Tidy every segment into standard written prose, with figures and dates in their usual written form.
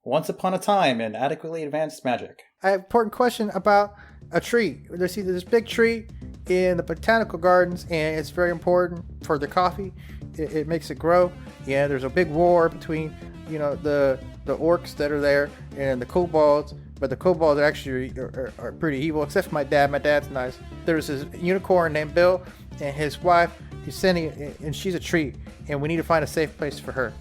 Once upon a time in adequately advanced magic. I have an important question about a tree. There's this big tree in the botanical gardens, and it's very important for the coffee. It makes it grow. Yeah, there's a big war between, the orcs that are there and the kobolds. But the kobolds actually are pretty evil, except for my dad. My dad's nice. There's this unicorn named Bill and his wife, Yesenia, and she's a tree. And we need to find a safe place for her.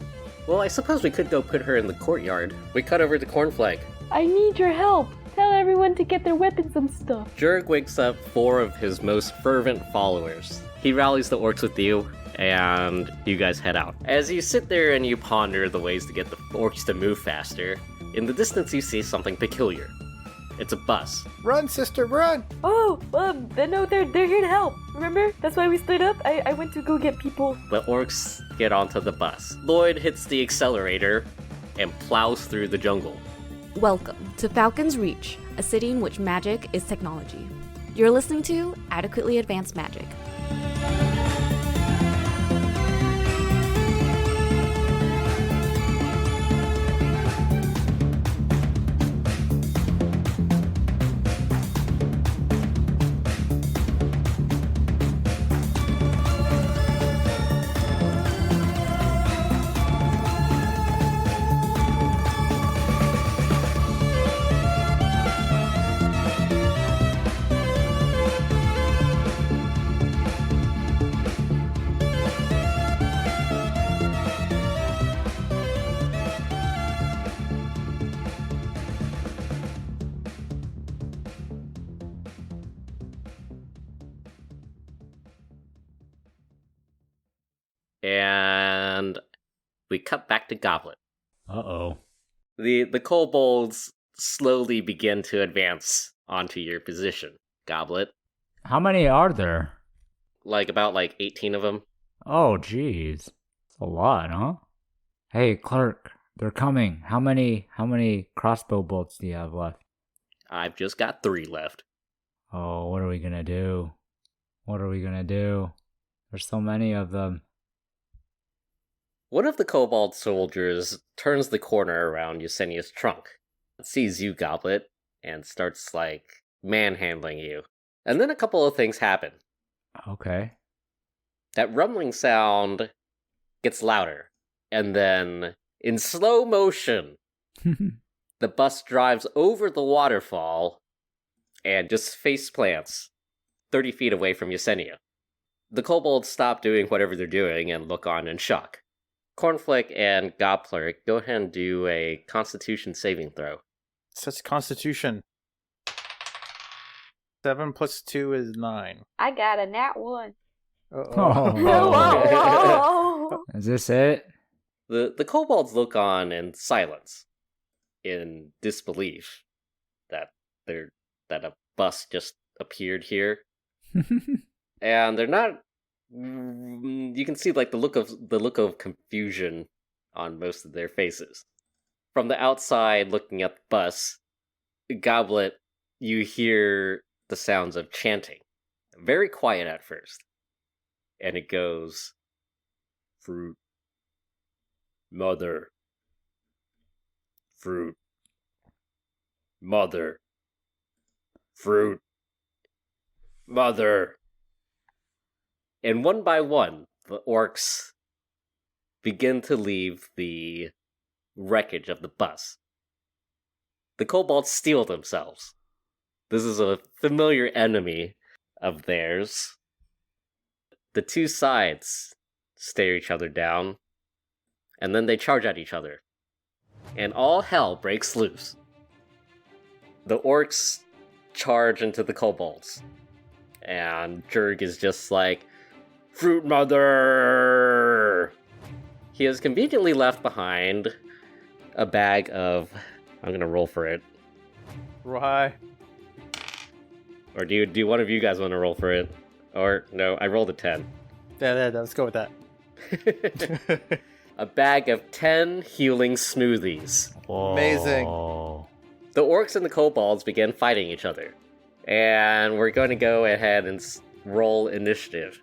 Well, I suppose we could go put her in the courtyard. We cut over to Kaurnflek. I need your help. Tell everyone to get their weapons and stuff. Jurg wakes up 4 of his most fervent followers. He rallies the orcs with you, and you guys head out. As you sit there and you ponder the ways to get the orcs to move faster, in the distance you see something peculiar. It's a bus. Run, sister, run! Oh, no, they're here to help. Remember? That's why we split up. I went to go get people. The orcs get onto the bus. Lloyd hits the accelerator and plows through the jungle. Welcome to Falcon's Reach, a city in which magic is technology. You're listening to Adequately Advanced Magic. And we cut back to Goblet. Uh-oh. The kobolds slowly begin to advance onto your position, Goblet. How many are there? About 18 of them. Oh, jeez. That's a lot, huh? Hey, clerk, they're coming. How many crossbow bolts do you have left? I've just got 3 left. Oh, what are we gonna do? There's so many of them. One of the kobold soldiers turns the corner around Yesenia's trunk, sees you, Goblet, and starts, manhandling you. And then a couple of things happen. Okay. That rumbling sound gets louder, and then, in slow motion, the bus drives over the waterfall and just face plants 30 feet away from Yesenia. The kobolds stop doing whatever they're doing and look on in shock. Kaurnflek and Goblet, go ahead and do a Constitution saving throw. Such Constitution. 7 + 2 is 9. I got a nat 1. Oh. Is this it? The kobolds look on in silence, in disbelief that a bus just appeared here, and they're not. You can see the look of confusion on most of their faces. From the outside, looking at the bus, Goblet, you hear the sounds of chanting, very quiet at first, and it goes, "Fruit, mother, fruit, mother, fruit, mother." And one by one, the orcs begin to leave the wreckage of the bus. The kobolds steel themselves. This is a familiar enemy of theirs. The two sides stare each other down, and then they charge at each other. And all hell breaks loose. The orcs charge into the kobolds. And Jurg is just like, "Fruit mother!" He has conveniently left behind a bag of... I'm gonna roll for it. Why? Or do one of you guys want to roll for it? Or, no, I rolled a 10. Yeah, let's go with that. A bag of 10 healing smoothies. Whoa. Amazing. The orcs and the kobolds begin fighting each other. And we're going to go ahead and roll initiative.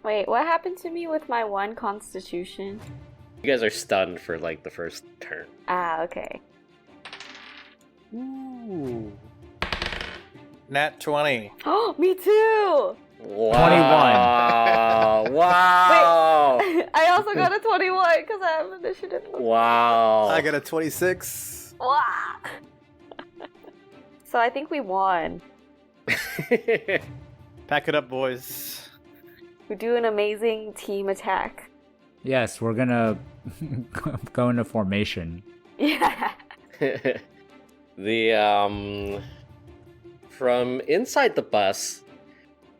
Wait, what happened to me with my 1 constitution? You guys are stunned for the first turn. Ah, okay. Ooh. Nat 20. Oh, me too! Wow. Wow. I also got a 21 because I have initiative. Wow. I got a 26. Wow. So I think we won. Pack it up, boys. We do an amazing team attack. Yes, we're gonna go into formation. Yeah. From inside the bus,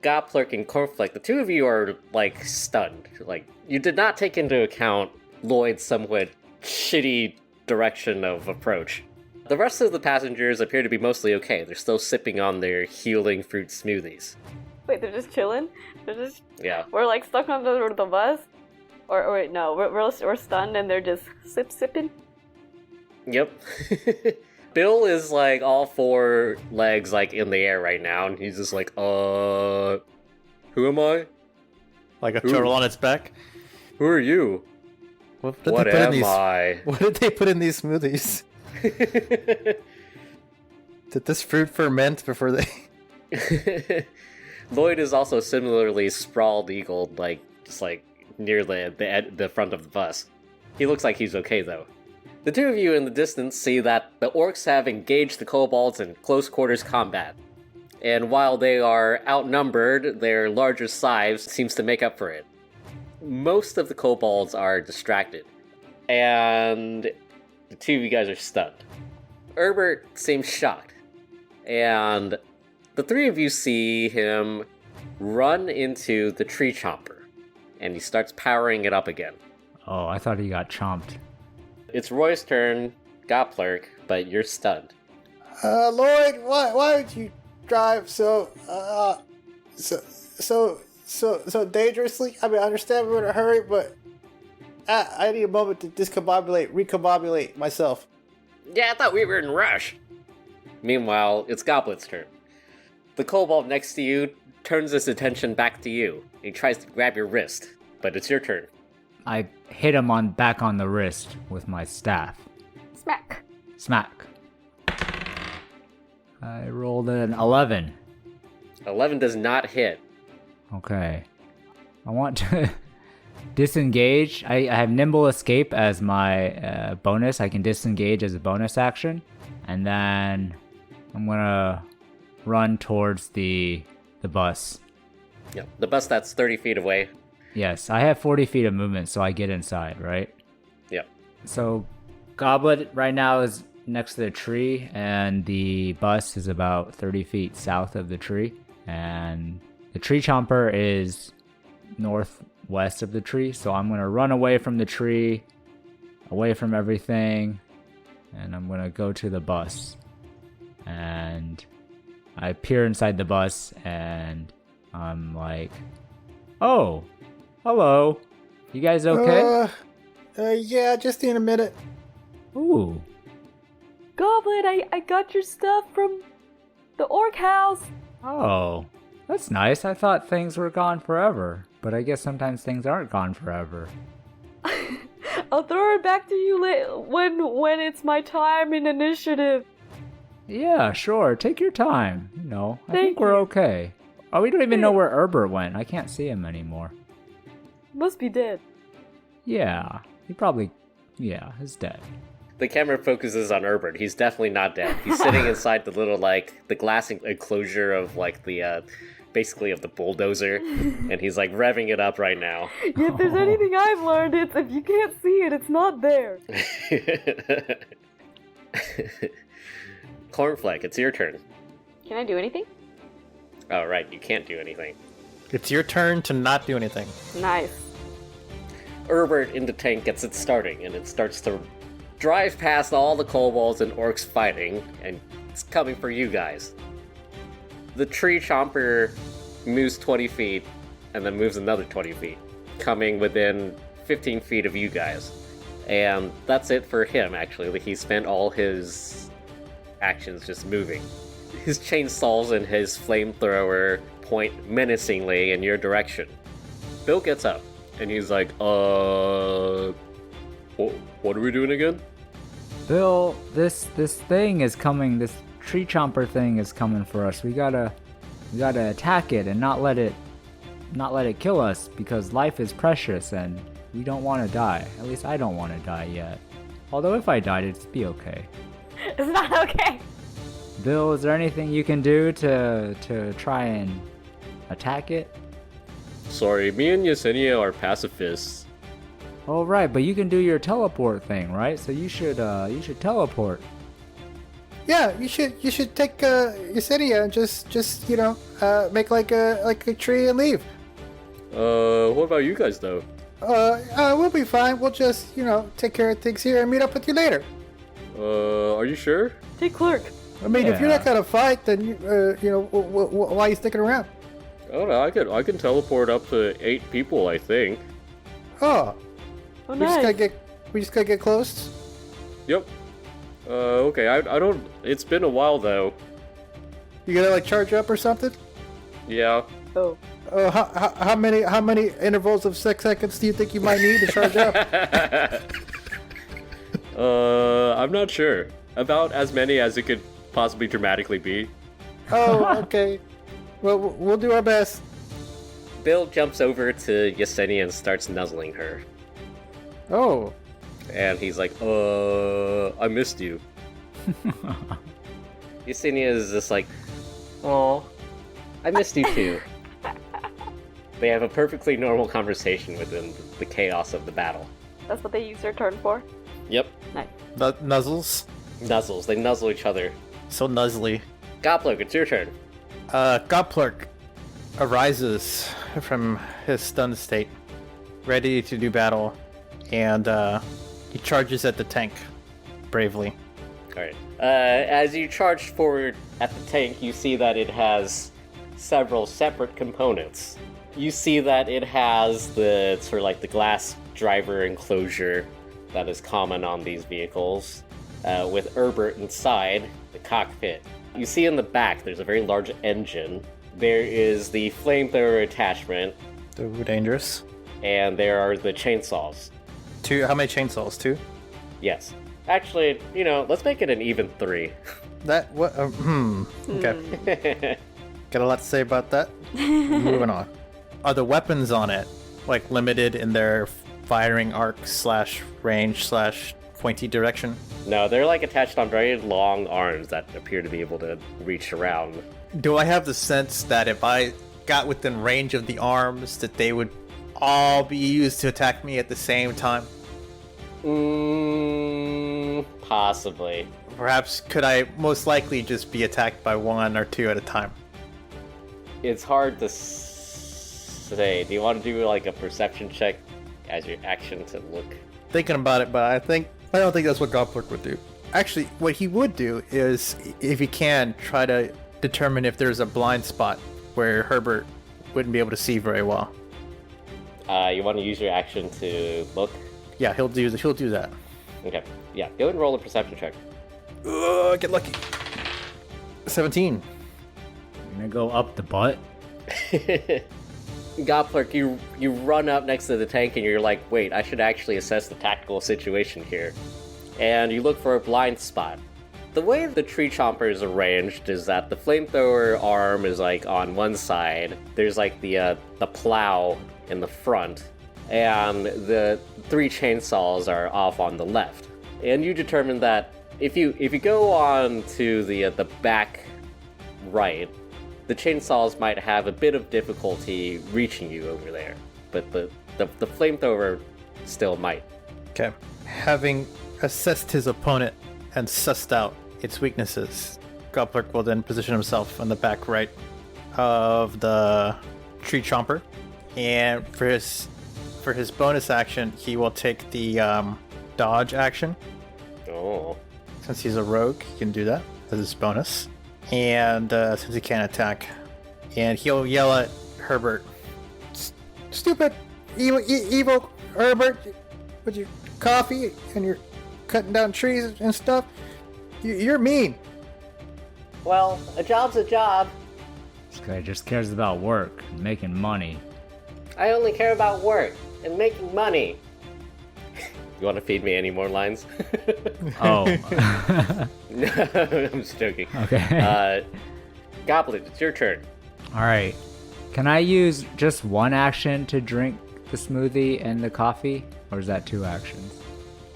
Goblet and Kaurnflek, the two of you are, like, stunned. Like, you did not take into account Lloyd's somewhat shitty direction of approach. The rest of the passengers appear to be mostly okay. They're still sipping on their healing fruit smoothies. Wait, they're just chilling? Yeah. We're like stuck on the bus? Or wait, no, we're stunned and they're just sipping? Yep. Bill is, like, all four legs, like, in the air right now, and he's just like, who am I? Like a turtle on its back. Who are you? What did What they put in am these? I? What did they put in these smoothies? Did this fruit ferment before they? Lloyd is also similarly sprawled eagled, like, just, like, near the front of the bus. He looks like he's okay, though. The two of you in the distance see that the orcs have engaged the kobolds in close quarters combat. And while they are outnumbered, their larger size seems to make up for it. Most of the kobolds are distracted, and the two of you guys are stunned. Herbert seems shocked, and the three of you see him run into the tree chomper, and he starts powering it up again. Oh, I thought he got chomped. It's Roy's turn, Goblet, but you're stunned. Lloyd, why would you drive so dangerously? I mean, I understand we're in a hurry, but I need a moment to recombobulate myself. Yeah, I thought we were in a rush. Meanwhile, it's Goblet's turn. The kobold next to you turns his attention back to you. He tries to grab your wrist, but it's your turn. I hit him back on the wrist with my staff. Smack. Smack. I rolled an 11. 11 does not hit. Okay. I want to disengage. I have nimble escape as my bonus. I can disengage as a bonus action. And then I'm gonna run towards the bus. Yep, the bus that's 30 feet away. Yes, I have 40 feet of movement, so I get inside, right? Yep. So Goblet right now is next to the tree, and the bus is about 30 feet south of the tree. And the tree chomper is northwest of the tree, so I'm going to run away from the tree, away from everything, and I'm going to go to the bus. And I peer inside the bus, and I'm like, oh, hello. You guys okay? Yeah, just in a minute. Ooh. Goblet, I got your stuff from the orc house. Oh, that's nice. I thought things were gone forever, but I guess sometimes things aren't gone forever. I'll throw it back to you when it's my time in initiative. Yeah, sure. Take your time. I Thank think we're you. okay. Oh, we don't even know where Herbert went. I can't see him anymore. Must be dead. Yeah, he's dead. The camera focuses on Herbert. He's definitely not dead. He's sitting inside the little, like, the glass enclosure of, like, the, basically of the bulldozer. And he's, like, revving it up right now. Yeah, if there's anything I've learned, it's if you can't see it, it's not there. Kaurnflek, it's your turn. Can I do anything? Oh, right, you can't do anything. It's your turn to not do anything. Nice. Herbert in the tank gets it starting, and it starts to drive past all the kobolds and orcs fighting, and it's coming for you guys. The tree chomper moves 20 feet, and then moves another 20 feet, coming within 15 feet of you guys. And that's it for him, actually. He spent all his actions just moving. His chainsaws and his flamethrower point menacingly in your direction. Bill gets up, and he's like, what are we doing again? Bill, this thing is coming. This tree chomper thing is coming for us. We gotta attack it and not let it kill us, because life is precious and we don't want to die. At least I don't want to die yet. Although if I died, it'd be okay. It's not okay. Bill, is there anything you can do to try and attack it? Sorry, me and Yesenia are pacifists. Oh right, but you can do your teleport thing, right? So you should teleport. Yeah, you should take Yesenia and just make like a tree and leave. What about you guys though? We'll be fine. We'll just take care of things here and meet up with you later. Are you sure? Take Clerk. I mean, if you're Yeah. not gonna fight, then why are you sticking around? I don't know. I can teleport up to 8 people, I think. Oh, Oh, we nice. just gotta get close. Yep. Okay. I don't. It's been a while though. You gotta like charge up or something. Yeah. Oh. How many intervals of 6 seconds do you think you might need to charge up? I'm not sure. About as many as it could possibly dramatically be. Oh, okay. Well, we'll do our best. Bill jumps over to Yesenia and starts nuzzling her. Oh, And he's like, I missed you. Yesenia is just like, "Aw, I missed you too." They have a perfectly normal conversation within the chaos of the battle. That's what they use their turn for. Yep. Nice. Nuzzles. Nuzzles. They nuzzle each other. So nuzzly. Goblet, it's your turn. Goblet arises from his stunned state, ready to do battle, and he charges at the tank bravely. Alright. As you charge forward at the tank, you see that it has several separate components. You see that it has the sort of like the glass driver enclosure that is common on these vehicles, with Herbert inside the cockpit. You see in the back there's a very large engine. There is the flamethrower attachment, Ooh, dangerous. and there are the chainsaws. How many chainsaws? 2? Yes. Actually, let's make it an even 3. That what? Okay. Got a lot to say about that. Moving on. Are the weapons on it like limited in their firing arc / range / pointy direction? No, they're like attached on very long arms that appear to be able to reach around. Do I have the sense that if I got within range of the arms, that they would all be used to attack me at the same time? Possibly. Perhaps could I most likely just be attacked by 1 or 2 at a time? It's hard to say. Do you want to do like a perception check as your action to look? Thinking about it, but I don't think that's what Goblet would do. Actually, what he would do is, if he can, try to determine if there's a blind spot where Herbert wouldn't be able to see very well. You want to use your action to look? Yeah, he'll do that. Okay. Yeah, go and roll a perception check. Get lucky. 17. I'm gonna go up the butt. Goblet, you run up next to the tank and you're like, wait, I should actually assess the tactical situation here. And you look for a blind spot. The way the tree chomper is arranged is that the flamethrower arm is like on one side. There's like the plow in the front, and the 3 chainsaws are off on the left. And you determine that if you go on to the back right, the chainsaws might have a bit of difficulty reaching you over there, but the flamethrower still might. Okay. Having assessed his opponent and sussed out its weaknesses, Goblet will then position himself on the back right of the tree chomper, and for his bonus action, he will take the dodge action. Oh. Since he's a rogue, he can do that as his bonus. And since he can't attack, and he'll yell at Herbert, Stupid, evil Herbert, with your coffee and your cutting down trees and stuff. You're mean. Well, a job's a job. This guy just cares about work and making money. I only care about work and making money. You want to feed me any more lines? Oh. I'm just joking. Okay. Goblet, it's your turn. All right. Can I use just one action to drink the smoothie and the coffee? Or is that 2 actions?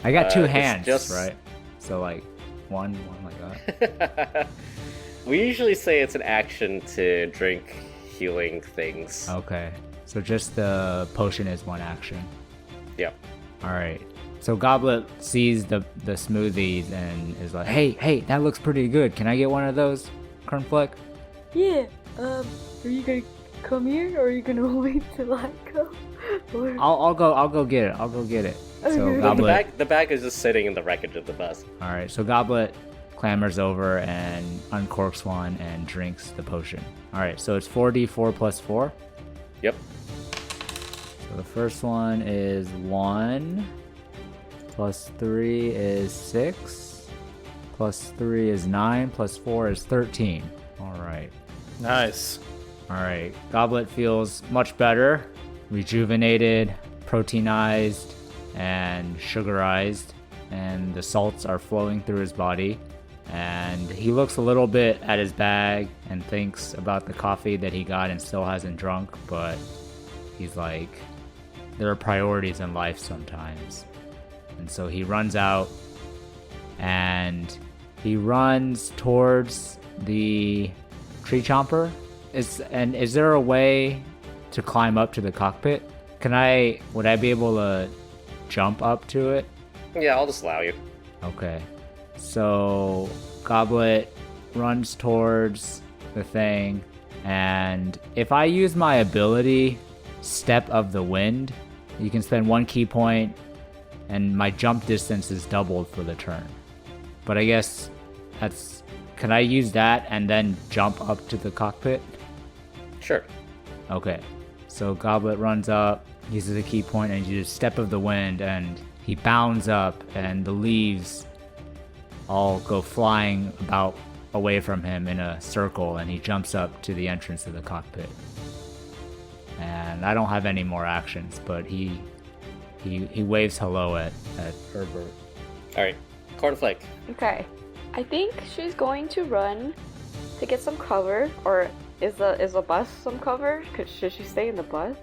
I got 2 hands, right? So like one like that. We usually say it's an action to drink healing things. Okay. So just the potion is 1 action. Yep. All right. So Goblet sees the smoothies and is like, hey, that looks pretty good. Can I get one of those, Kaurnflek? Yeah. Are you gonna come here, or are you gonna wait till I come? Or... I'll go get it. I'll go get it. So Okay. Goblet. The bag is just sitting in the wreckage of the bus. All right. So Goblet clambers over and uncorks one and drinks the potion. All right. So it's 4d4 plus 4. Yep. So the first one is 1. Plus 3 is 6. Plus 3 is 9. Plus 4 is 13. All right. Nice. All right. Goblet feels much better, rejuvenated, proteinized, and sugarized, and the salts are flowing through his body. And he looks a little bit at his bag and thinks about the coffee that he got and still hasn't drunk, but he's like, there are priorities in life sometimes. And so he runs out and he runs towards the tree chomper. Is there a way to climb up to the cockpit? Would I be able to jump up to it? Yeah, I'll just allow you. Okay. So Goblet runs towards the thing, and if I use my ability, Step of the Wind, you can spend 1 key point, and my jump distance is doubled for the turn. But I guess can I use that and then jump up to the cockpit? Sure. Okay. So Goblet runs up, uses a key point, and uses Step of the Wind, and he bounds up, and the leaves all go flying about away from him in a circle, and he jumps up to the entrance of the cockpit. And I don't have any more actions, but he waves hello at Herbert. All right, Kaurnflek. Okay. I think she's going to run to get some cover, or is the bus some cover? Should she stay in the bus?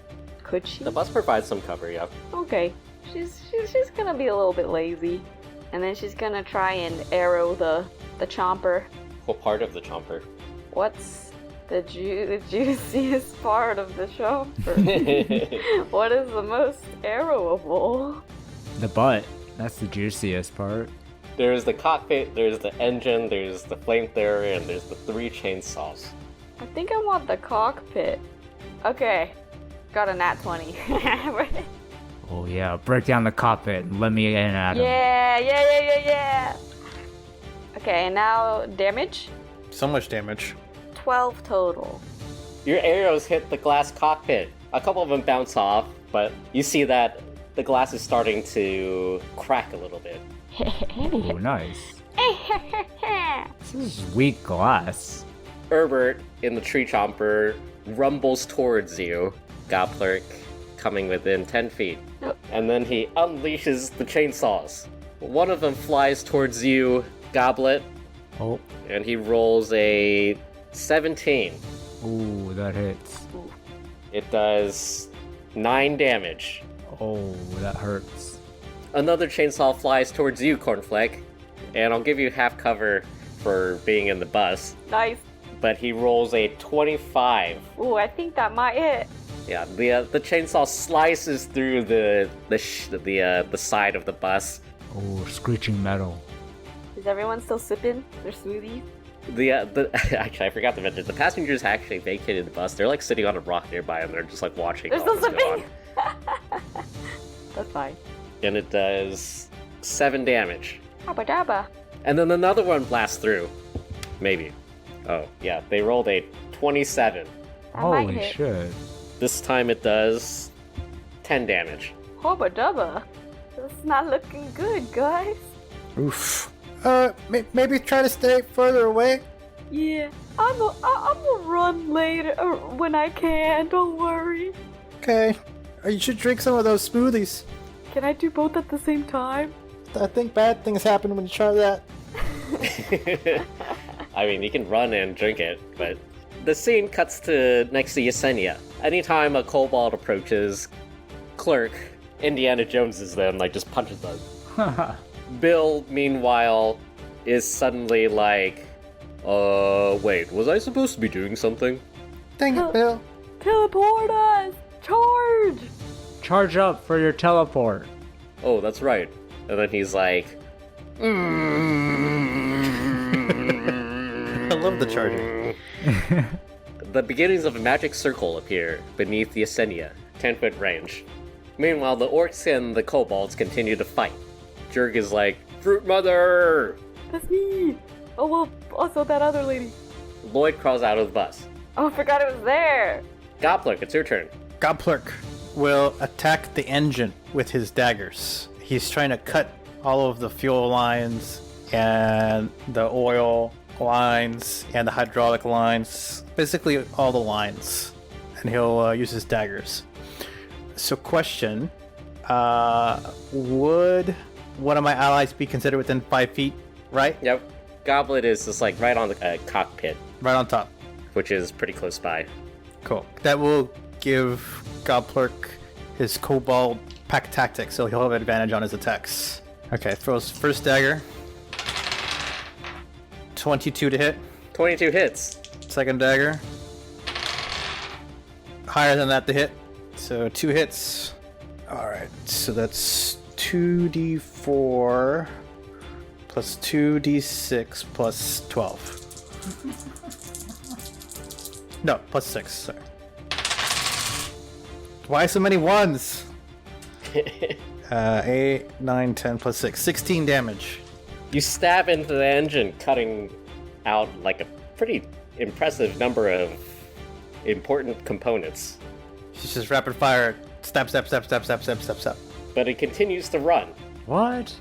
Could she? The bus provides some cover, yeah. Okay. She's gonna be a little bit lazy, and then she's gonna try and arrow the chomper. What part of the chomper? What's the juiciest part of the chomper? What is the most arrowable? The butt. That's the juiciest part. There's the cockpit, there's the engine, there's the flamethrower, and there's the 3 chainsaws. I think I want the cockpit. Okay. Got a nat 20. Oh yeah, break down the cockpit and let me in at him. Yeah. Okay, and now damage? So much damage. 12 total. Your arrows hit the glass cockpit. A couple of them bounce off, but you see that the glass is starting to crack a little bit. Oh, nice. This is weak glass. Herbert, in the tree chomper, rumbles towards you, Goblet coming within 10 feet. And then he unleashes the chainsaws. One of them flies towards you, Goblet, Oh. and he rolls a 17. Ooh, that hits. It does 9 damage. Oh, that hurts. Another chainsaw flies towards you, Kaurnflek, and I'll give you half cover for being in the bus. Nice. But he rolls a 25. Ooh, I think that might hit. Yeah, the chainsaw slices through the side of the bus. Oh, screeching metal. Is everyone still sipping their smoothies? Actually, I forgot to mention, the passengers actually vacated the bus. They're like sitting on a rock nearby, and they're just like watching. They're all still this go sipping. That's fine. on. And it does 7 damage. Abba dabba. And then another one blasts through. Maybe. Oh, yeah, they rolled a 27. That might Holy hit. shit. This time it does 10 damage. Hubba dubba. That's not looking good, guys. Oof. Maybe try to stay further away. Yeah, I'm gonna run later or when I can. Don't worry. Okay. You should drink some of those smoothies. Can I do both at the same time? I think bad things happen when you try that. I mean, you can run and drink it, but the scene cuts to next to Yesenia. Anytime a kobold approaches, Clerk, Indiana Joneses them, like, just punches them. Bill, meanwhile, is suddenly like, wait, was I supposed to be doing something? Dang it, Bill. Teleport us! Charge! Charge up for your teleport. Oh, that's right. And then he's like, I love the charging. the beginnings of a magic circle appear beneath Yesenia, 10-foot range. Meanwhile, the orcs and the kobolds continue to fight. Jurg is like, Fruit Mother! That's me! Oh, well, also that other lady. Lloyd crawls out of the bus. Oh, I forgot it was there! Goblet, it's your turn. Goblet will attack the engine with his daggers. He's trying to cut all of the fuel lines and the oil lines and the hydraulic lines, basically all the lines, and he'll use his daggers. So question, would one of my allies be considered within 5 feet, right? Yep. Goblet is just like right on the cockpit, Right on top. which is pretty close by. Cool. That will give Goblet his kobold pack tactics, so he'll have advantage on his attacks. Okay, throws first dagger. 22 to hit. 22 hits. Second dagger. Higher than that to hit. So 2 hits. Alright, so that's 2d4 plus 2d6 plus 12. No, plus 6, sorry. Why so many ones? 8, 9, 10 plus 6. 16 damage. You stab into the engine, cutting out like a pretty impressive number of important components. She's just rapid fire. Stab, stab, stab, stab, stab, stab, stab, stab. But it continues to run. What?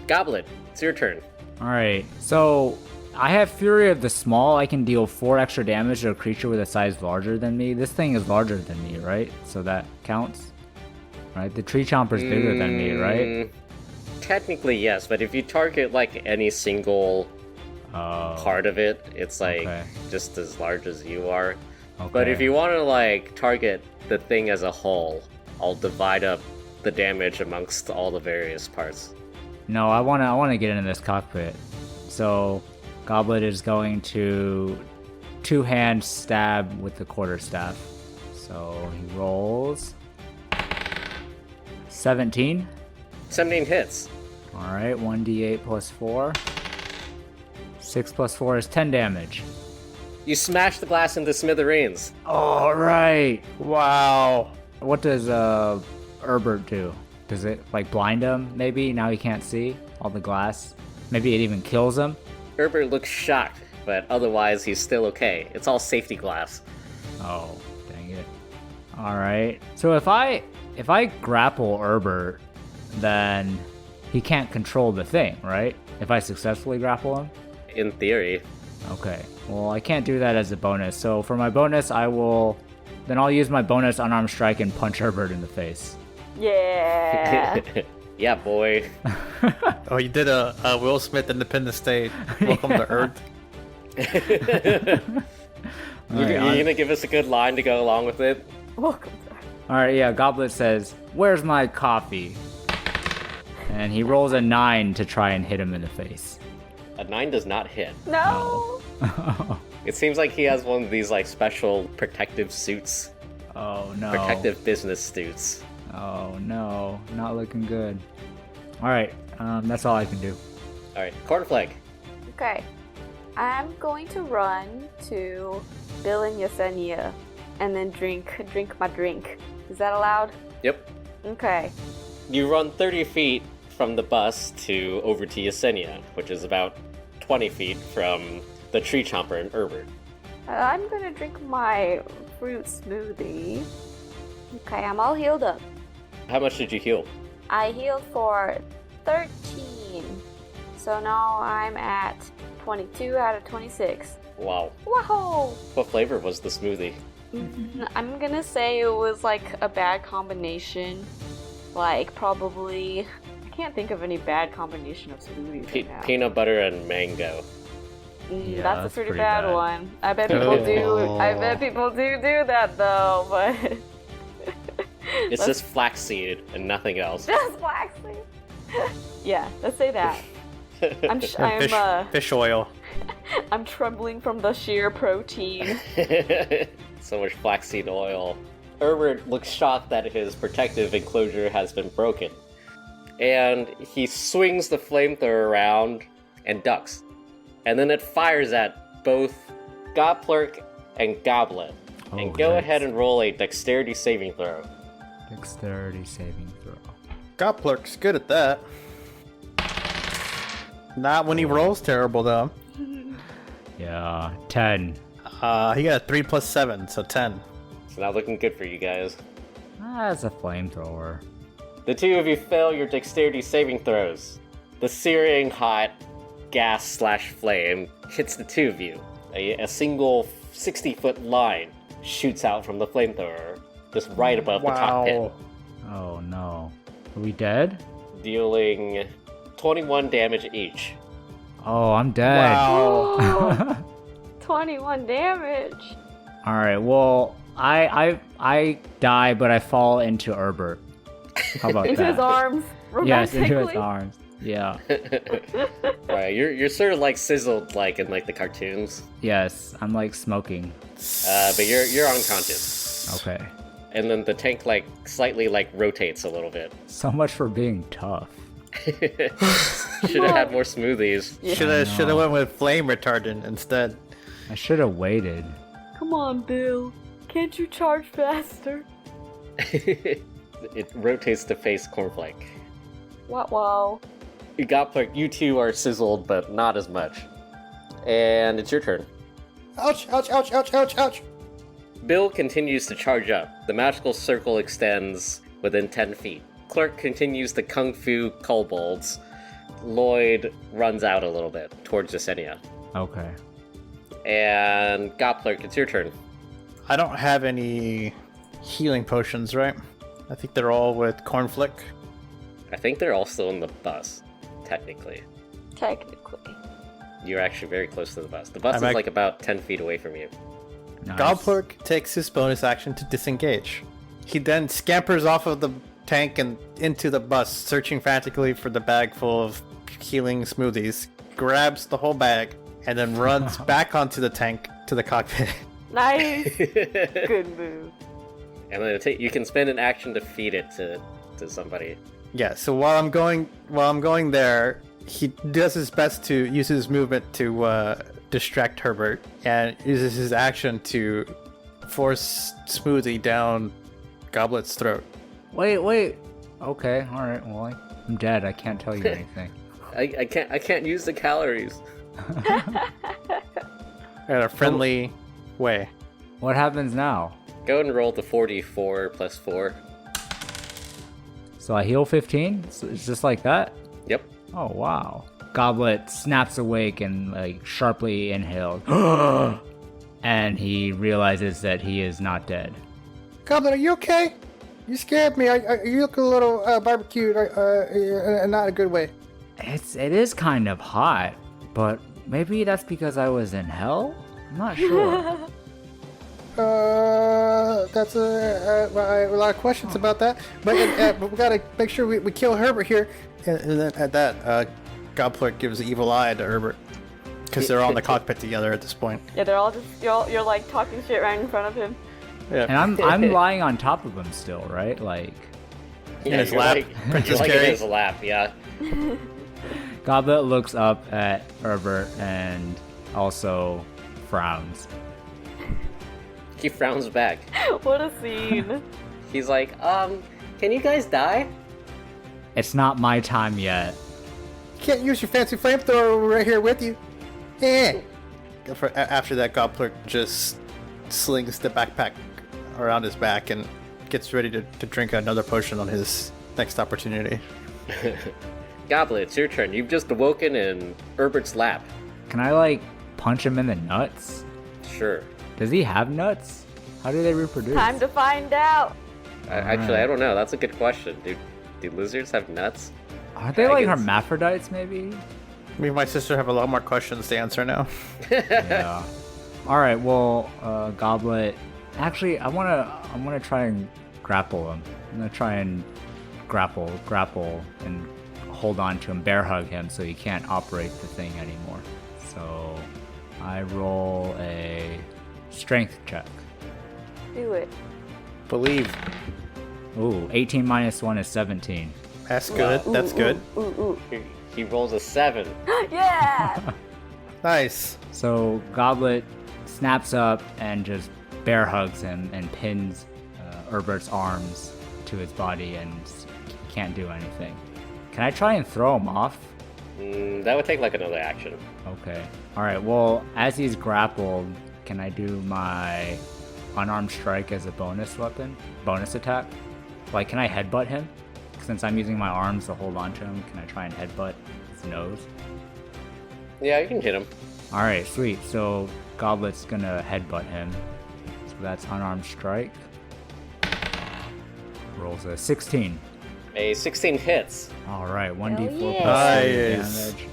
Goblet, it's your turn. Alright, so I have Fury of the Small. I can deal 4 extra damage to a creature with a size larger than me. This thing is larger than me, right? So that counts? Right? The tree chomper's bigger than me, right? Technically, yes, but if you target like any single part of it, it's like Okay. just as large as you are. Okay. But if you want to like target the thing as a whole, I'll divide up the damage amongst all the various parts. No, I wanna get in this cockpit. So Goblet is going to 2-hand stab with the quarterstaff. So he rolls 17. 17 hits. Alright, 1d8 plus 4. 6 plus 4 is 10 damage. You smash the glass into smithereens. Alright. Wow. What does Herbert do? Does it like blind him maybe? Now he can't see all the glass? Maybe it even kills him? Herbert looks shocked, but otherwise he's still okay. It's all safety glass. Oh, dang it. Alright. So if I grapple Herbert, then he can't control the thing, right? If I successfully grapple him? In theory. Okay. Well, I can't do that as a bonus. So for my bonus, I'll use my bonus unarmed strike and punch Herbert in the face. Yeah! Yeah, boy. Oh, you did a Will Smith Independence Day. Welcome to Earth. You're gonna give us a good line to go along with it? Welcome. Alright, yeah, Goblet says, "Where's my coffee?" And he rolls a 9 to try and hit him in the face. A 9 does not hit. No! It seems like he has one of these like special protective suits. Oh no. Protective business suits. Oh no, not looking good. Alright, that's all I can do. Alright, Kaurnflek. Okay. I'm going to run to Bill and Yesenia and then drink my drink. Is that allowed? Yep. Okay. You run 30 feet from the bus to over to Yesenia, which is about 20 feet from the tree chomper and Herbert. I'm gonna drink my fruit smoothie. Okay, I'm all healed up. How much did you heal? I healed for 13. So now I'm at 22 out of 26. Wow. Whoa! What flavor was the smoothie? I'm gonna say it was like a bad combination. Like, probably... I can't think of any bad combination of smoothies right now. Peanut butter and mango. Yeah, That's a pretty bad one. I bet people Oh. do. I bet people do that though, but It's just flaxseed and nothing else. just flaxseed. Yeah, let's say that. I'm Fish oil. I'm trembling from the sheer protein. So much flaxseed oil. Herbert looks shocked that his protective enclosure has been broken. And he swings the flamethrower around and ducks. And then it fires at both Goblet and Goblet. And go ahead and roll a dexterity saving throw. Dexterity saving throw. Gobler's good at that. Not when he rolls terrible, though. Yeah, 10. He got a 3 plus 7, so 10. It's not looking good for you guys. That's a flamethrower. The two of you fail your dexterity saving throws. The searing hot gas/flame hits the two of you. A single 60-foot line shoots out from the flamethrower, just right above the cockpit, Oh no. Are we dead? dealing 21 damage each. Oh, I'm dead. Wow. 21 damage. Alright, well, I die, but I fall into Herbert. How about Into that? his arms. Yes, into his romantically. arms. Yeah. Right, you're sort of like sizzled like in like the cartoons, Yes, I'm like smoking. but you're unconscious. Okay. And then the tank like slightly like rotates a little bit. So much for being tough. Should have had more smoothies. Should have went with flame retardant instead. I should have waited. Come on, Bill. Can't you charge faster? It rotates to face Kaurnflek. Wow. You two are sizzled, but not as much. And it's your turn. Ouch, ouch, ouch, ouch, ouch, ouch. Bill continues to charge up. The magical circle extends within 10 feet. Clerk continues to kung fu kobolds. Lloyd runs out a little bit towards Yesenia. Okay. And Goblet, it's your turn. I don't have any healing potions, right? I think they're all with Kaurnflek. I think they're all still in the bus, technically. Technically. You're actually very close to the bus. The bus I'm is like about 10 feet away from you. Nice. Goblet takes his bonus action to disengage. He then scampers off of the tank and into the bus, searching frantically for the bag full of healing smoothies, grabs the whole bag, and then runs back onto the tank to the cockpit. Nice. Good move. And then you can spend an action to feed it to somebody. Yeah, so while I'm going there, he does his best to use his movement to distract Herbert, and uses his action to force Smoothie down Goblet's throat. Wait. Okay, alright, well, I'm dead. I can't tell you anything. I can't use the calories. In a friendly way. What happens now? Go and roll the 4d4 plus 4. So I heal 15? So it's just like that? Yep. Oh, wow. Goblet snaps awake and, like, sharply inhales. And he realizes that he is not dead. Goblet, are you okay? You scared me. You look a little barbecued, and not a good way. It is kind of hot, but maybe that's because I was in hell? I'm not sure. That's a lot of questions about that. But we gotta make sure we kill Herbert here. And then at that, Goblet gives the evil eye to Herbert. Because they're all in the cockpit together at this point. Yeah, they're all just you're like talking shit right in front of him. Yeah. And I'm lying on top of him still, right? Like, Yeah, his you're lap, like, Princess you're like Carrie. in his lap, yeah. Goblet looks up at Herbert and also frowns. He frowns back. What a scene. He's like, can you guys die? It's not my time yet. You can't use your fancy flamethrower right here with you. Eh. After that, Goblet just slings the backpack around his back and gets ready to drink another potion on his next opportunity. Goblet, it's your turn. You've just awoken in Herbert's lap. Can I, like, punch him in the nuts? Sure. Does he have nuts? How do they reproduce? Time to find out. Actually, I don't know. That's a good question, dude. Do lizards have nuts? Are they like Dragons? hermaphrodites, maybe? Me and my sister have a lot more questions to answer now. Yeah. All right. Well, Goblet. Actually, I wanna try and grapple him. I'm gonna try and grapple, and hold on to him, bear hug him, so he can't operate the thing anymore. So I roll a strength check. Do it. Believe. Ooh, 18 minus 1 is 17. That's good. That's good. Ooh. He rolls a 7. Yeah! Nice. So Goblet snaps up and just bear hugs him and pins Herbert's arms to his body and can't do anything. Can I try and throw him off? That would take like another action. Okay. Alright, well, as he's grappled, can I do my unarmed strike as a bonus weapon? Bonus attack? Like, can I headbutt him? Since I'm using my arms to hold on to him, can I try and headbutt his nose? Yeah, you can hit him. Alright, sweet. So Goblet's gonna headbutt him. So that's unarmed strike. Rolls a 16. A 16 hits. Alright, 1d4 yeah. plus 3 Nice. damage.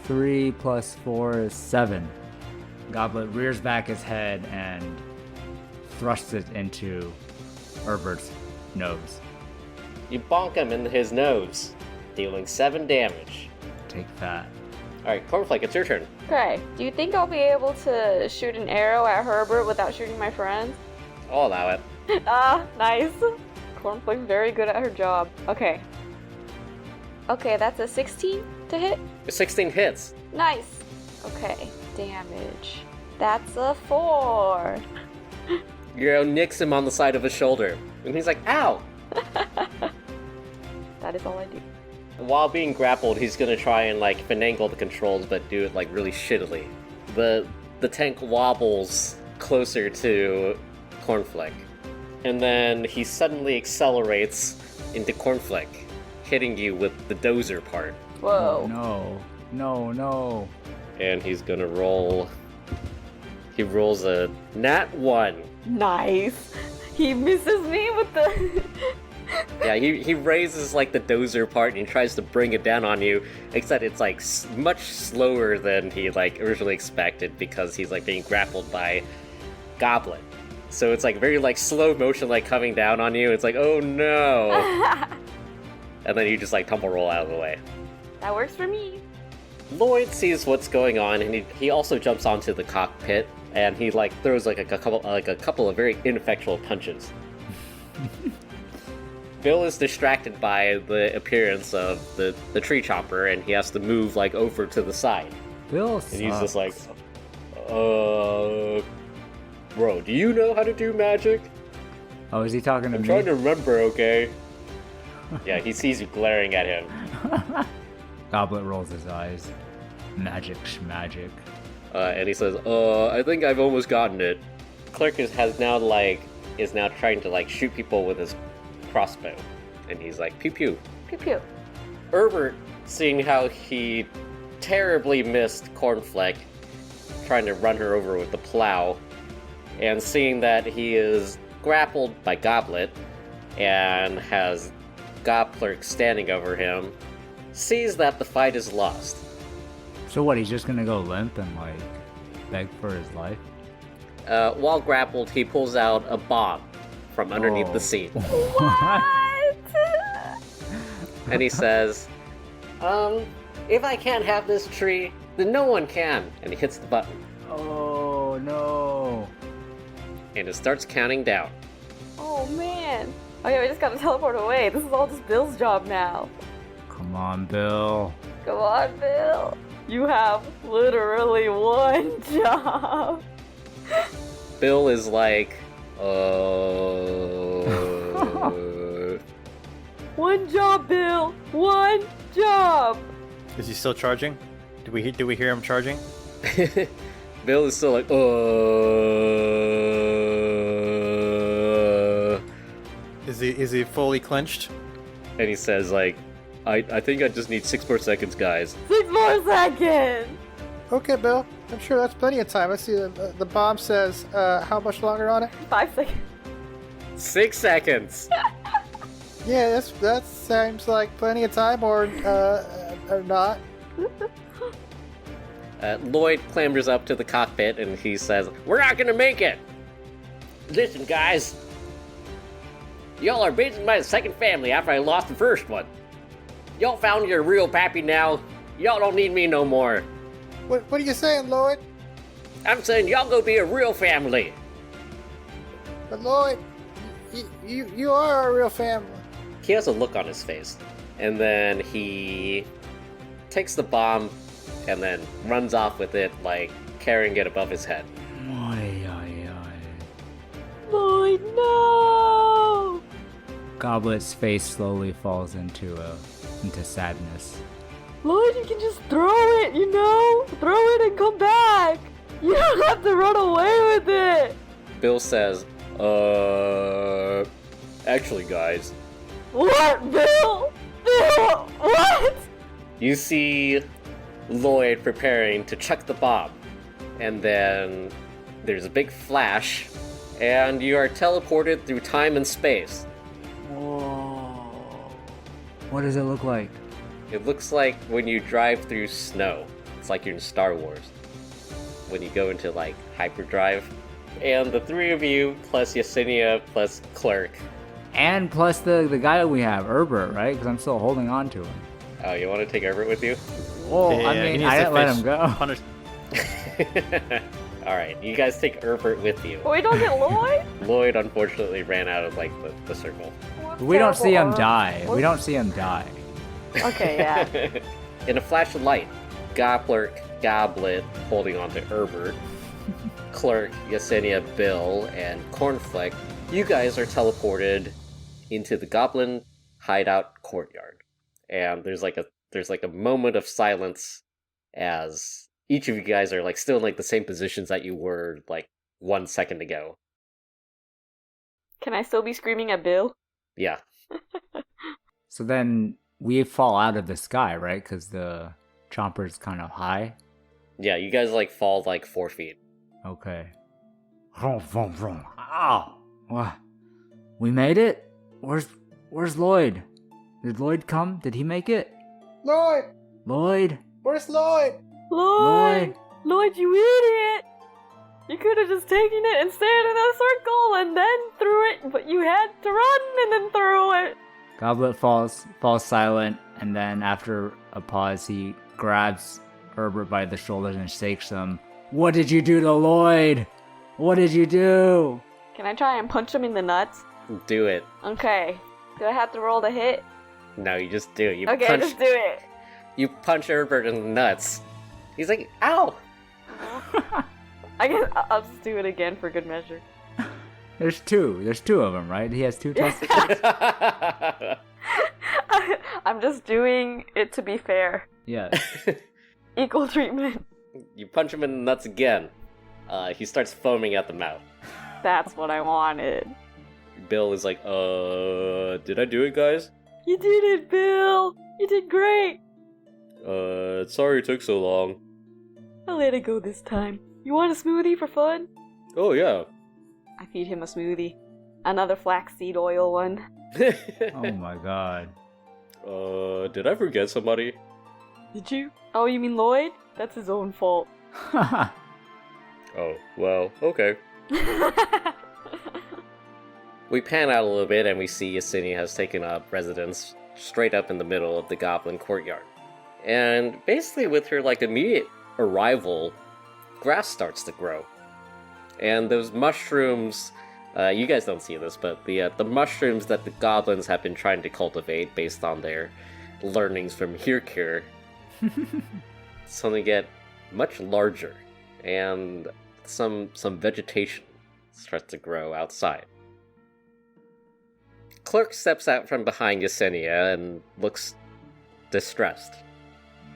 3 plus 4 is 7. Goblet rears back his head and thrusts it into Herbert's nose. You bonk him in his nose, dealing 7 damage. Take that. Alright, Kaurnflek, it's your turn. Okay, do you think I'll be able to shoot an arrow at Herbert without shooting my friends? I'll allow it. Ah, nice. Kaurnflek's very good at her job. Okay. Okay, that's a 16 to hit? 16 hits. Nice. Okay, damage. That's a 4. You nicks him on the side of his shoulder, and he's like, ow! That is all I do. While being grappled, he's gonna try and like finagle the controls, but do it like really shittily. The tank wobbles closer to Kaurnflek, and then he suddenly accelerates into Kaurnflek, hitting you with the dozer part. Whoa. No. And he's gonna roll. He rolls a nat 1. Nice. He misses me with the... Yeah, he raises like the dozer part and he tries to bring it down on you, except it's like much slower than he like originally expected because he's like being grappled by Goblet. So it's like very like slow motion like coming down on you. It's like, oh no. And then you just like tumble roll out of the way. That works for me. Lloyd sees what's going on and he also jumps onto the cockpit and he like throws like a couple of very ineffectual punches. Bill is distracted by the appearance of the tree chomper, and he has to move like over to the side. Bill And he's just like, sucks. bro, do you know how to do magic? Oh, is he talking to I'm me? trying to remember, okay? Yeah, he sees you glaring at him. Goblet rolls his eyes. Magic schmagic. And he says, I think I've almost gotten it. Clerk is now trying to like shoot people with his crossbow. And he's like, pew pew. Pew pew. Herbert, seeing how he terribly missed Kaurnflek, trying to run her over with the plow, and seeing that he is grappled by Goblet and has Goblet standing over him, sees that the fight is lost. So what, he's just gonna go limp and like beg for his life? While grappled, he pulls out a bomb from underneath Oh. the seat. What? And he says, if I can't have this tree, then no one can. And he hits the button. Oh no. And it starts counting down. Oh man. Okay, we just gotta teleport away. This is all just Bill's job now. Come on, Bill. Come on, Bill. You have literally one job. Bill is like, One job, Bill. One job. Is he still charging? Do we hear him charging? Bill is still like, Is he fully clenched? And he says like, I think I just need 6 more seconds, guys. 6 more seconds. Okay, Bill. I'm sure that's plenty of time. I see the bomb says how much longer on it? 5 seconds. 6 seconds. Yeah, that seems like plenty of time, or not. Lloyd clambers up to the cockpit and he says, "We're not gonna make it! Listen, guys. Y'all are basically my second family after I lost the first one. Y'all found your real pappy now. Y'all don't need me no more. What are you saying, Lloyd? I'm saying y'all go be a real family." But Lloyd, you are our real family. He has a look on his face, and then he takes the bomb and then runs off with it, like carrying it above his head. Lloyd, no! Goblet's face slowly falls into sadness. Lloyd, you can just throw it, you know? Throw it and come back! You don't have to run away with it! Bill says, actually, guys. What, Bill? Bill, what? You see Lloyd preparing to chuck the bomb, and then there's a big flash, and you are teleported through time and space. Whoa. What does it look like? It looks like when you drive through snow. It's like you're in Star Wars. When you go into, like, hyperdrive. And the three of you, plus Yesenia, plus Clerk. And plus the guy that we have, Herbert, right? Because I'm still holding on to him. Oh, you want to take Herbert with you? Well, Yeah, I he mean, needs I to didn't let face him go. punish- Alright, you guys take Herbert with you. But we don't get Lloyd? Lloyd unfortunately ran out of, like, the circle. We don't see him Terrible. die. We don't see him die. Okay, yeah. In a flash of light, Goblet holding on to Herbert, Clerk, Yesenia, Bill, and Kaurnflek, you guys are teleported into the Goblin hideout courtyard. And there's like a moment of silence as each of you guys are like still in like the same positions that you were like 1 second ago. Can I still be screaming at Bill? Yeah. So then we fall out of the sky, right? Because the chomper's kind of high. Yeah, you guys like fall like 4 feet. Okay. Vroom, vroom, vroom. Ow! What? We made it? Where's Lloyd? Did Lloyd come? Did he make it? Lloyd, Lloyd? where's Lloyd? Lloyd! Lloyd, you idiot! You could have just taken it and stayed in a circle and then threw it, but you had to run and then throw it. Goblet falls silent, and then after a pause, he grabs Herbert by the shoulders and shakes him. What did you do to Lloyd? What did you do? Can I try and punch him in the nuts? Do it. Okay. Do I have to roll to hit? No, you just do it. You Okay, punch just do it. You punch Herbert in the nuts. He's like, ow! I guess I'll just do it again for good measure. There's two of them, right? He has two testicles. I'm just doing it to be fair. Yeah. Equal treatment. You punch him in the nuts again. He starts foaming at the mouth. That's what I wanted. Bill is like, did I do it, guys? You did it, Bill! You did great! Sorry it took so long. I'll let it go this time. You want a smoothie for fun? Oh, yeah. I feed him a smoothie. Another flaxseed oil one. Oh my god. Did I forget somebody? Did you? Oh, you mean Lloyd? That's his own fault. Oh, well, okay. We pan out a little bit and we see Yesenia has taken up residence straight up in the middle of the goblin courtyard. And basically with her like immediate arrival, grass starts to grow. And those mushrooms, you guys don't see this, but the mushrooms that the goblins have been trying to cultivate based on their learnings from Hirkir suddenly get much larger, and some vegetation starts to grow outside. Clerk steps out from behind Yesenia and looks distressed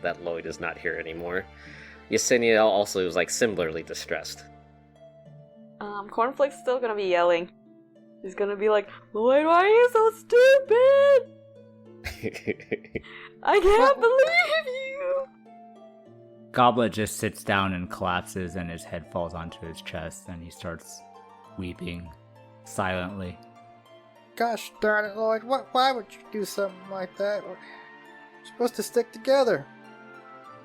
that Lloyd is not here anymore. Yesenia also is like similarly distressed. Kaurnflek's still gonna be yelling. He's gonna be like, Lloyd, why are you so stupid? I can't believe you! Goblet just sits down and collapses, and his head falls onto his chest, and he starts weeping silently. Gosh darn it, Lloyd. Why would you do something like that? We're supposed to stick together.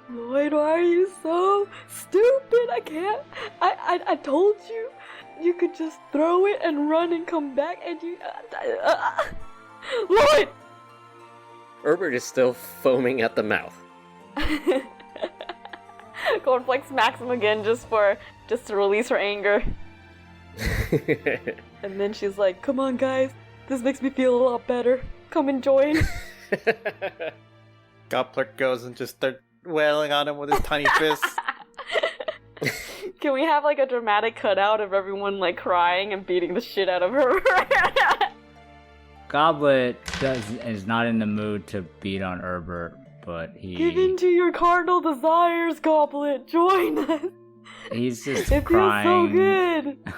Lloyd, why are you so stupid? I can't. I told you. You could just throw it and run and come back and you... Lloyd! Herbert is still foaming at the mouth. Kaurnflek smacks him again just to release her anger. And then she's like, come on guys, this makes me feel a lot better. Come and join. Goblet goes and just starts wailing on him with his tiny fists. Can we have like a dramatic cutout of everyone like crying and beating the shit out of her? Goblet is not in the mood to beat on Herbert, but he... Give in to your cardinal desires, Goblet. Join us. He's just it crying. feels so good.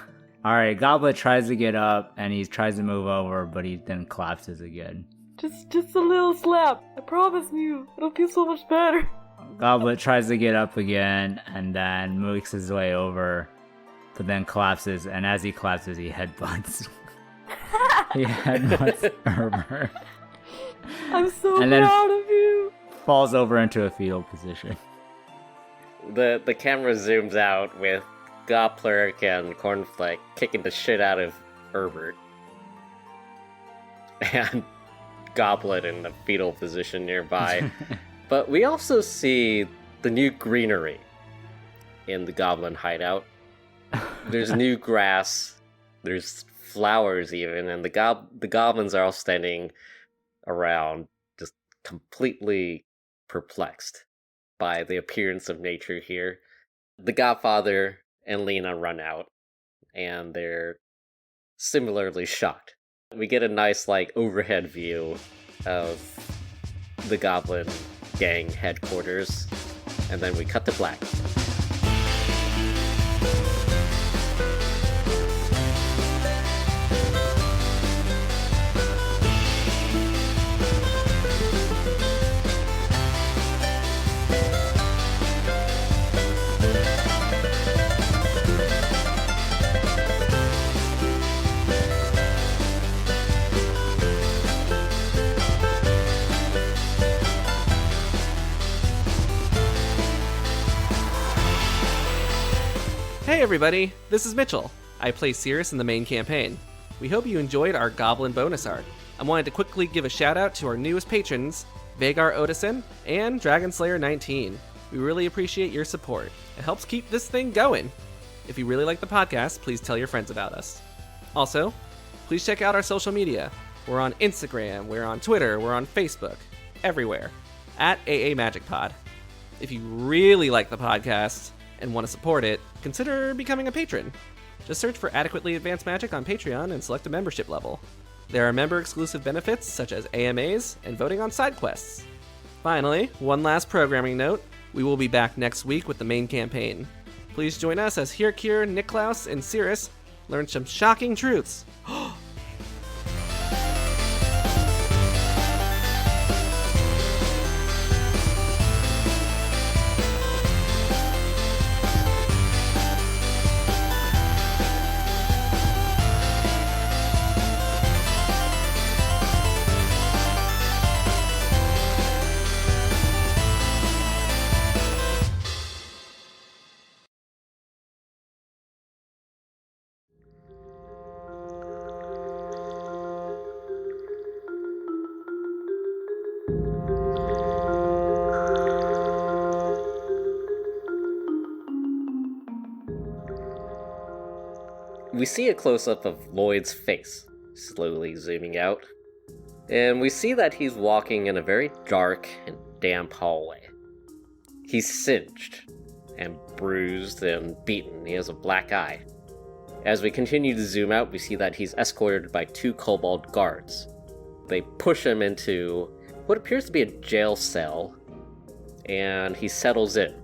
Alright, Goblet tries to get up, and he tries to move over, but he then collapses again. Just a little slap. I promise you. It'll feel so much better. Goblet tries to get up again, and then makes his way over, but then collapses, and as he collapses, he headbutts. He headbutts Herbert. I'm so And then proud of you. Falls over into a fetal position. The camera zooms out with Goblet and Kaurnflek kicking the shit out of Herbert. And Goblet in the fetal position nearby. But we also see the new greenery in the goblin hideout. There's new grass, there's flowers even, and the goblins are all standing around just completely perplexed by the appearance of nature here. The Godfather and Lena run out, and they're similarly shocked. We get a nice overhead view of the goblin gang headquarters, and then we cut to black. Hey everybody, this is Mitchell. I play Cirrus in the main campaign. We hope you enjoyed our Goblin bonus art. I wanted to quickly give a shout out to our newest patrons, Vagar Odison and Dragonslayer19. We really appreciate your support. It helps keep this thing going. If you really like the podcast, please tell your friends about us. Also, please check out our social media. We're on Instagram, we're on Twitter, we're on Facebook, everywhere, at AA Magic Pod. If you really like the podcast and want to support it, consider becoming a patron. Just search for Adequately Advanced Magic on Patreon and select a membership level. There are member-exclusive benefits such as AMAs and voting on side quests. Finally, one last programming note. We will be back next week with the main campaign. Please join us as Hirkir, Niklaus, and Cirrus learn some shocking truths. We see a close-up of Lloyd's face, slowly zooming out, and we see that he's walking in a very dark and damp hallway. He's singed and bruised and beaten. He has a black eye. As we continue to zoom out, we see that he's escorted by 2 kobold guards. They push him into what appears to be a jail cell, and he settles in.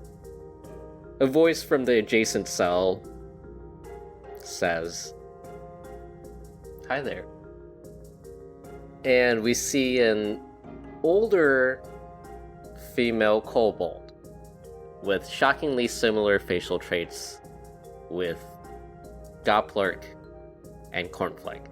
A voice from the adjacent cell says, "Hi there." And we see an older female kobold with shockingly similar facial traits with Goblet and Kaurnflek.